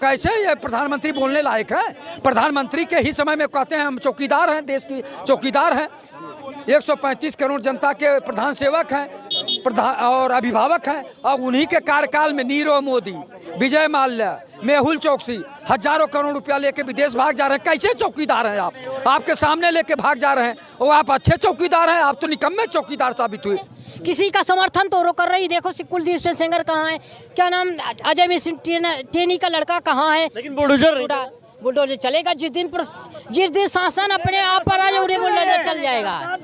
कैसे ये प्रधानमंत्री बोलने लायक है? प्रधानमंत्री के ही समय में कहते हैं हम चौकीदार हैं, देश की चौकीदार हैं। 135 करोड़ जनता के प्रधान सेवक हैं, प्रधान और अभिभावक हैं। और उन्हीं के कार्यकाल में नीरव मोदी, विजय माल्या, मेहुल चोकसी हजारों करोड़ रुपया लेके विदेश भाग जा रहे हैं। कैसे चौकीदार हैं आप? आपके सामने लेके भाग जा रहे हैं और आप अच्छे चौकीदार हैं? आप तो निकम्मे चौकीदार साबित हुए। किसी का समर्थन तो कर रही। देखो कुलदीप सिंह सेंगर कहाँ है, क्या नाम अजय मिश्र टेनी का लड़का कहाँ है? लेकिन बुलडोजर चलेगा जिस दिन शासन अपने आप पर आ जाए उन्हें बुलडोजर चल जाएगा।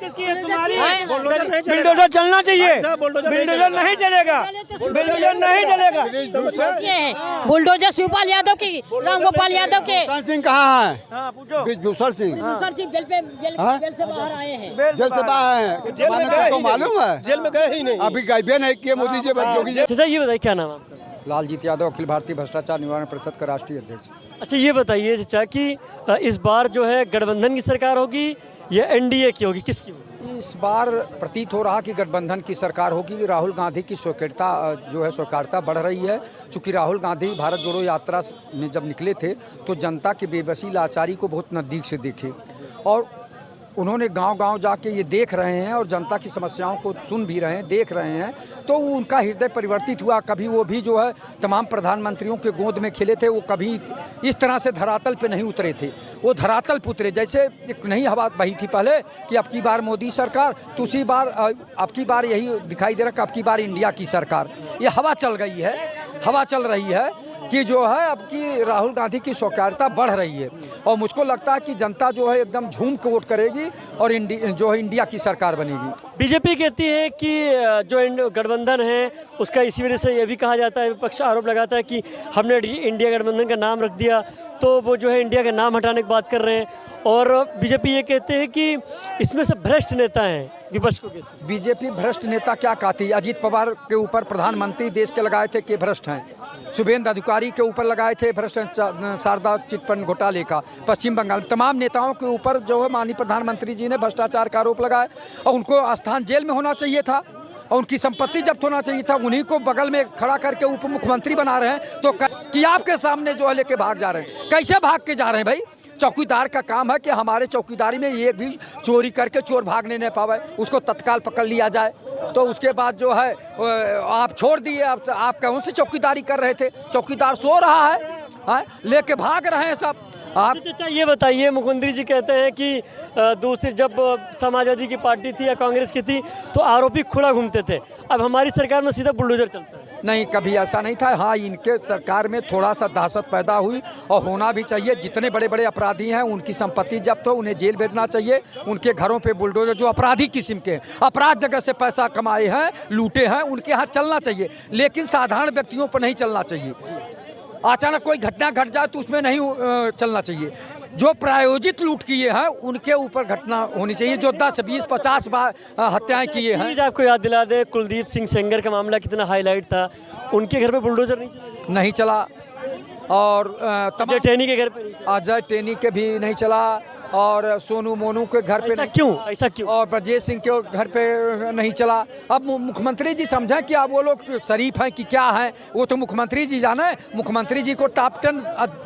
बुलडोजर चलना चाहिए, बुलडोजर नहीं चलेगा, बुलडोजर नहीं चलेगा। बुलडोजर शिवपाल यादव की, रामगोपाल यादव के। सिंह कहाँ है? दूसर सिंह जेल से बाहर आए हैं। जेल से बाहर हैं, मालूम है? जेल में गए ही नहीं, अभी गए नहीं किए मोदी जी, योगी जी। अच्छा ये बताइए क्या नाम आपका? लालजीत यादव, अखिल भारतीय भ्रष्टाचार निवारण परिषद का राष्ट्रीय अध्यक्ष। अच्छा ये बताइए चाचा कि इस बार जो है गठबंधन की सरकार होगी या एनडीए की होगी, किसकी होगी? इस बार प्रतीत हो रहा कि गठबंधन की सरकार होगी। राहुल गांधी की स्वीकार्यता बढ़ रही है। चूँकि राहुल गांधी भारत जोड़ो यात्रा में जब निकले थे तो जनता की बेबसी लाचारी को बहुत नज़दीक से देखे और उन्होंने गांव-गांव जाके ये देख रहे हैं और जनता की समस्याओं को सुन भी रहे हैं, देख रहे हैं, तो उनका हृदय परिवर्तित हुआ। कभी वो भी जो है तमाम प्रधानमंत्रियों के गोद में खेले थे, वो कभी इस तरह से धरातल पे नहीं उतरे थे। वो धरातल पे उतरे। जैसे एक नई हवा बही थी पहले कि अब की बार मोदी सरकार, तो उसी बार अब की बार यही दिखाई दे रहा कि अब की बार इंडिया की सरकार। ये हवा चल गई है, हवा चल रही है कि जो है अब की राहुल गांधी की स्वीकार्यता बढ़ रही है और मुझको लगता है कि जनता जो है एकदम झूम के वोट करेगी और जो है इंडिया की सरकार बनेगी। बीजेपी कहती है कि जो गठबंधन है उसका इसी वजह से ये भी कहा जाता है, विपक्ष आरोप लगाता है कि हमने इंडिया गठबंधन का नाम रख दिया तो वो जो है इंडिया का नाम हटाने की बात कर रहे हैं। और बीजेपी ये कहते हैं कि इसमें से भ्रष्ट नेता हैं, विपक्ष को कहते हैं। बीजेपी भ्रष्ट नेता क्या कहती है? अजीत पवार के ऊपर प्रधानमंत्री देश के लगाए थे कि भ्रष्ट हैं। शुभेंदु अधिकारी के ऊपर लगाए थे भ्रष्ट शारदा चिटफंड घोटाले का। पश्चिम बंगाल तमाम नेताओं के ऊपर जो है माननीय प्रधानमंत्री जी ने भ्रष्टाचार का आरोप लगाया और उनको स्थान जेल में होना चाहिए था और उनकी संपत्ति जब्त होना चाहिए था। उन्हीं को बगल में खड़ा करके उप मुख्यमंत्री बना रहे हैं तो कि आपके सामने जो है लेके भाग जा रहे हैं। कैसे भाग के जा रहे हैं भाई? चौकीदार का काम है कि हमारे चौकीदारी में एक भी चोरी करके चोर भागने नहीं पावे, उसको तत्काल पकड़ लिया जाए। तो उसके बाद जो है आप छोड़ दिए, आप कौन सी चौकीदारी कर रहे थे? चौकीदार सो रहा है, लेके भाग रहे हैं सब। आप अच्छा ये बताइए, मुख्यमंत्री जी कहते हैं कि दूसरी जब समाजवादी की पार्टी थी या कांग्रेस की थी तो आरोपी खुला घूमते थे, अब हमारी सरकार में सीधा बुलडोजर चलता है। नहीं, कभी ऐसा नहीं था। हाँ, इनके सरकार में थोड़ा सा दहशत पैदा हुई और होना भी चाहिए। जितने बड़े बड़े अपराधी हैं उनकी संपत्ति जब्त हो, उन्हें जेल भेजना चाहिए। उनके घरों पे बुलडोजर, जो अपराधी किस्म के अपराध जगह से पैसा कमाए हैं, लूटे हैं, उनके यहाँ चलना चाहिए, लेकिन साधारण व्यक्तियों पर नहीं चलना चाहिए। अचानक कोई घटना घट जाए तो उसमें नहीं चलना चाहिए। जो प्रायोजित लूट किए हैं उनके ऊपर घटना होनी चाहिए। जो 10, 20, 50 बार हत्याएं किए हैं। आपको याद दिला दे कुलदीप सिंह सेंगर का मामला कितना हाईलाइट था, उनके घर पे बुलडोजर नहीं चला और अजय टेनी के घर पे, अजय टेनी के भी नहीं चला और सोनू मोनू के घर पे। ऐसा क्यों? और ब्रजेश सिंह के घर पे नहीं चला। अब मुख्यमंत्री जी समझें कि अब वो लोग शरीफ हैं कि क्या हैं, वो तो मुख्यमंत्री जी जाने। मुख्यमंत्री जी को टॉप 10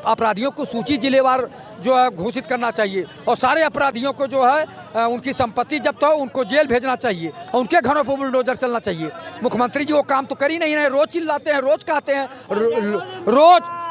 अपराधियों को सूची जिलेवार जो है घोषित करना चाहिए और सारे अपराधियों को जो है उनकी संपत्ति जब्त हो, उनको जेल भेजना चाहिए और उनके घरों पर बुलडोजर चलना चाहिए। मुख्यमंत्री जी वो काम तो कर ही नहीं रहे। रोज चिल्लाते हैं, रोज कहते हैं,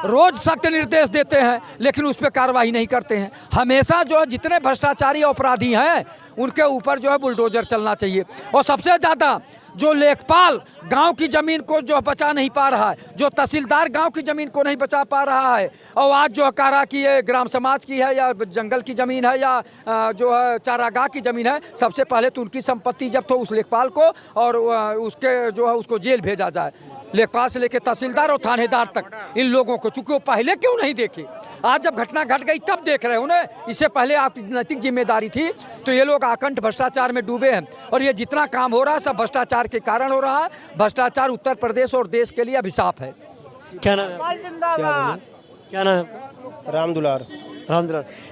रोज सख्त निर्देश देते हैं, लेकिन उस पर कार्रवाई नहीं करते हैं। हमेशा जो है जितने भ्रष्टाचारी अपराधी हैं उनके ऊपर जो है बुलडोजर चलना चाहिए। और सबसे ज़्यादा जो लेखपाल गांव की ज़मीन को जो बचा नहीं पा रहा है, जो तहसीलदार गांव की ज़मीन को नहीं बचा पा रहा है और आज जो कह रहा कि ये ग्राम समाज की है या जंगल की ज़मीन है या जो है चारागाह की ज़मीन है, सबसे पहले तो उनकी संपत्ति जब्त हो उस लेखपाल को और उसके जो है उसको जेल भेजा जाए। लेखपाल से लेकर तहसीलदार और थानेदार तक इन लोगों को, चूँकि वो पहले क्यों नहीं देखे? आज जब घटना घट गई तब देख रहे हो ना। इससे पहले आपकी नैतिक जिम्मेदारी थी। तो ये लोग आकंठ भ्रष्टाचार में डूबे हैं और ये जितना काम हो रहा है सब भ्रष्टाचार के कारण हो रहा है। भ्रष्टाचार उत्तर प्रदेश और देश के लिए अभिशाप है। क्या नाम है? क्या नाम है? रामदुलार।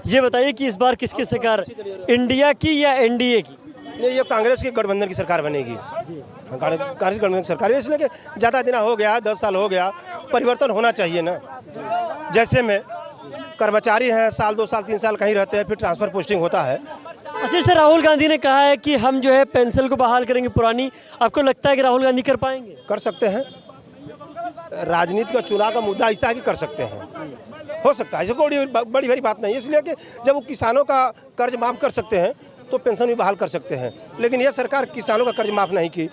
ये बताइए कि इस बार किसकी सरकार, इंडिया की या एनडीए की? ये कांग्रेस की गठबंधन की सरकार बनेगी। कांग्रेस गठबंधन की सरकार, इसलिए कि ज़्यादा दिन हो गया, 10 साल हो गया, परिवर्तन होना चाहिए ना। जैसे में कर्मचारी हैं, साल 2 साल 3 साल कहीं रहते हैं, फिर ट्रांसफ़र पोस्टिंग होता है। अच्छा सर, राहुल गांधी ने कहा है कि हम जो है पेंशन को बहाल करेंगे पुरानी, आपको लगता है कि राहुल गांधी कर पाएंगे? कर सकते हैं। राजनीति का चुनाव का मुद्दा ऐसा है कि कर सकते हैं, हो सकता है, ऐसी कोई बड़ी भारी बात नहीं है। इसलिए कि जब वो किसानों का कर्ज माफ़ कर सकते हैं तो पेंशन भी बहाल कर सकते हैं, लेकिन यह सरकार किसानों का कर्ज माफ़ नहीं की।